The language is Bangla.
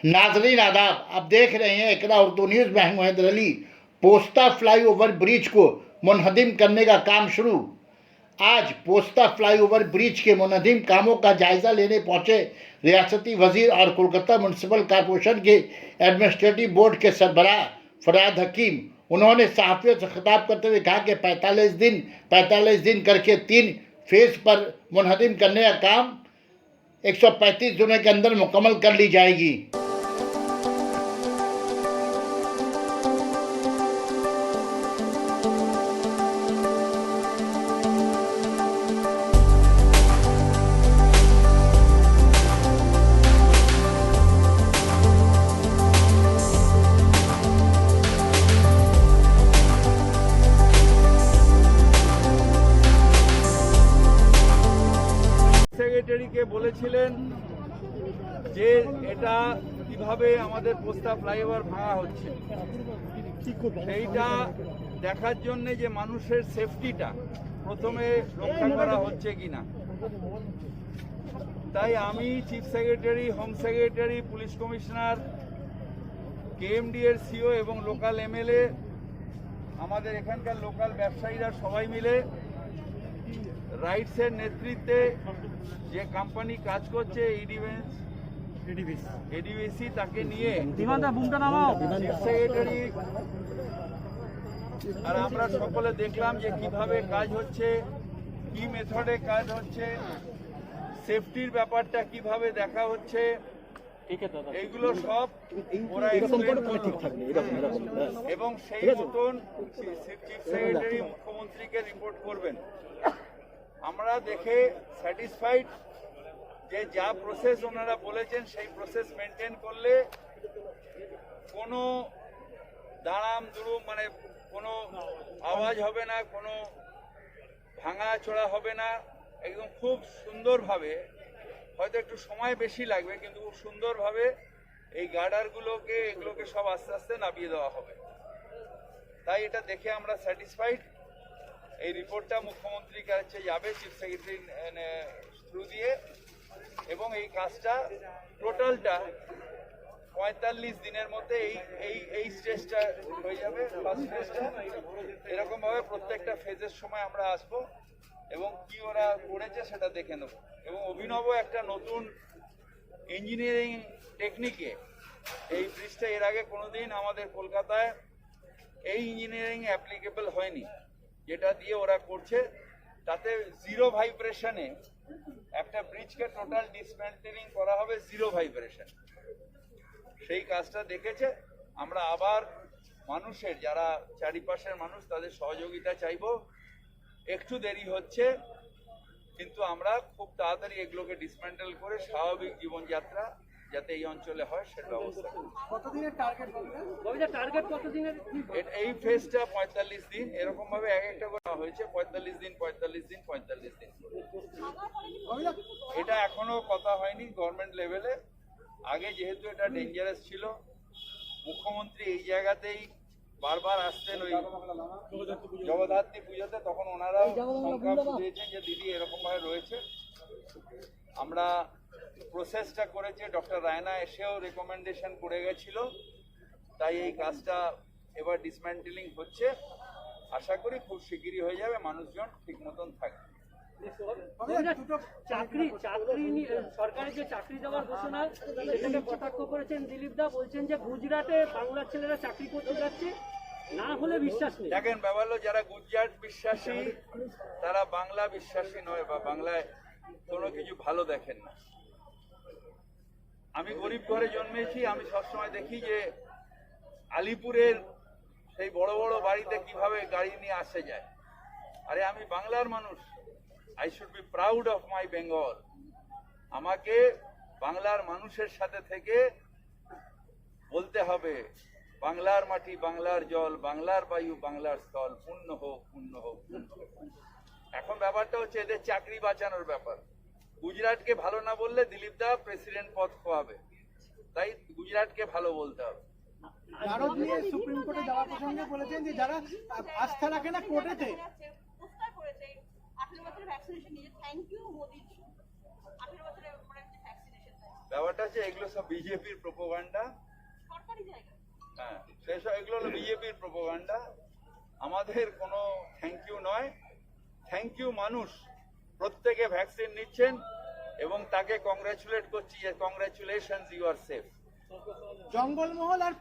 नाजरीन आदाब, आप देख रहे हैं इकरा उर्दू न्यूज़ में हूं हैदर अली। पोस्ता फ्लाईओवर ब्रिज को मुनहदिम करने का काम शुरू। आज पोस्ता फ्लाईओवर ब्रिज के मुनहदिम कामों का जायजा लेने पहुंचे रियासती वजीर और कोलकाता म्यूनसिपल कॉरपोरेशन के एडमिनिस्ट्रेटिव बोर्ड के सरबराह फरहाद हकीम। उन्होंने सहाफियों से खिताब करते हुए कहा कि 45 दिन करके 3 फेज पर मुनहदिम करने का काम 135 दिनों के अंदर मुकम्मल कर ली जाएगी। সেক্রেটারিকে বলেছিলেন যে এটা কিভাবে আমাদের পোস্তা ফ্লাইওভার ভাঙা হচ্ছে সেইটা দেখার জন্য যে মানুষের সেফটিটা প্রথমে রক্ষা করা হচ্ছে কিনা, তাই আমি chief secretary, home secretary, police commissioner, KMD এর সিও এবং লোকাল এমএলএ, আমাদের এখানকার লোকাল ব্যবসায়ীরা সবাই মিলে রাইটসের নেতৃত্বে যে কোম্পানি কাজ করছে এডিভিসি তাকে নিয়ে সেক্রেটারি আর আমরা সকলে দেখলাম যে কিভাবে কাজ হচ্ছে, কি মেথডে কাজ হচ্ছে, সেফটির ব্যাপারটা কিভাবে দেখা হচ্ছে, এইগুলো সব ওরা এক্সপ্লেন করবে এবং সেই মতন চিফ সেক্রেটারি মুখ্যমন্ত্রীকে রিপোর্ট করবেন। আমরা দেখে স্যাটিসফাইড যে যা প্রসেস ওনারা বলেছেন সেই প্রসেস মেনটেন করলে কোনো দাঁড়াম দুড়ুম মানে কোনো আওয়াজ হবে না, কোনো ভাঙা চোরা হবে না, একদম খুব সুন্দরভাবে, হয়তো একটু সময় বেশি লাগবে কিন্তু খুব সুন্দরভাবে এই গার্ডারগুলোকে এগুলোকে সব আস্তে আস্তে নামিয়ে দেওয়া হবে। তাই এটা দেখে আমরা স্যাটিসফাইড। এই রিপোর্টটা মুখ্যমন্ত্রীর কাছে যাবে চিফ সেক্রেটারি থ্রু দিয়ে, এবং এই কাজটা টোটালটা 45 দিনের মধ্যে এই স্টেজটা হয়ে যাবে। ফার্স্ট স্টেজটা এরকমভাবে প্রত্যেকটা ফেজের সময় আমরা আসব এবং কি ওরা করেছে সেটা দেখে নেব, এবং অভিনব একটা নতুন ইঞ্জিনিয়ারিং টেকনিকে এই ব্রিজটা এর আগে কোনোদিন আমাদের কলকাতায় এই ইঞ্জিনিয়ারিং অ্যাপ্লিকেবল হয়নি, যেটা দিয়ে ওরা করছে। তাতে জিরো ভাইব্রেশনে একটা ব্রিজকে টোটাল ডিসমেন্টেলিং করা হবে, জিরো ভাইব্রেশন। সেই কাজটা দেখেছে। আমরা আবার মানুষের যারা চারিপাশের মানুষ তাদের সহযোগিতা চাইব। একটু দেরি হচ্ছে কিন্তু আমরা খুব তাড়াতাড়ি এগুলোকে ডিসমেন্টেল করে স্বাভাবিক জীবনযাত্রা যাতে এই অঞ্চলে হয় সেটা ব্যবস্থা করব। কতদিনের টার্গেট কতদিনের? এই ফেজটা 45 দিন, এরকম ভাবে এক একটা করা হয়েছে 45 দিন। এটা এখনো কথা হয়নি গভর্নমেন্ট লেভেলে। আগে যেহেতু এটা ডেঞ্জারাস ছিল, মুখ্যমন্ত্রী এই জায়গাতেই বারবার আসতেন ওই জগদ্ধাত্রী পুজোতে, তখন ওনারাও সংখ্যা দিয়েছেন যে দিদি এরকম ভাবে রয়েছে। আমরা প্রসেসটা করেছে, ডক্টর রায়না এসেও রেকমেন্ডেশন করে গেছিল, তাই এই কাজটা এবার ডিসমেন্টেলিং হচ্ছে। আশা করি খুব শিগগিরই হয়ে যাবে, মানুষজন ঠিক মতন থাকবে। সরকারের যে চাকরি দেওয়ার ঘোষণা সেটাকে কটাক্ষ করেছেন দিলীপ দা, বলছেন যে গুজরাটে বাংলার ছেলেরা চাকরি করতে যাচ্ছে, না হলে বিশ্বাস নেই। দেখেন ব্যাপার হলো, যারা গুজরাট বিশ্বাসী তারা বাংলা বিশ্বাসী নয় বা বাংলায় কোনো কিছু ভালো দেখেন না। আমি গরিব ঘরে জন্মেছি, আমি সবসময় দেখি যে আলিপুরের সেই বড় বড় বাড়িতে কিভাবে গাড়ি নিয়ে আসে যায়। আরে আমি বাংলার মানুষ, I should be proud of my Bengal. আমাকে বাংলার মানুষের সাথে থেকে বলতে হবে বাংলার মাটি, বাংলার জল, বাংলার বায়ু, বাংলার স্থল, পূর্ণ হোক, পূর্ণ হোক, পূর্ণ হোক। এখন ব্যাপারটা হচ্ছে এদের চাকরি বাঁচানোর ব্যাপার। গুজরাটকে ভালো না বললে দিলীপ দা প্রেসিডেন্ট পদ খোয়াবে, তাই গুজরাটকে ভালো বলতে হবে। ভারত নিয়ে সুপ্রিম কোর্টে যাওয়ার প্রসঙ্গে বলেছেন যে যারা আস্থা রাখে না কোর্টেতে, 18 বছরের ভ্যাকসিনেশন নিয়ে থ্যাংক ইউ মোদি। 18 বছরের ভ্যাকসিনেশন ব্যাপারটা হচ্ছে এগুলো সব বিজেপির প্রোপাগান্ডা। হ্যাঁ, সেসব এগুলো হলো বিজেপির প্রোপাগান্ডা। আমাদের কোনো থ্যাংক ইউ নয়, থ্যাংক ইউ মানুষ প্রত্যেকে ভ্যাকসিন নিচ্ছেন এবং তাকে কংগ্রাচুলেট করছি যে congratulations, you are safe. Jangalmahal R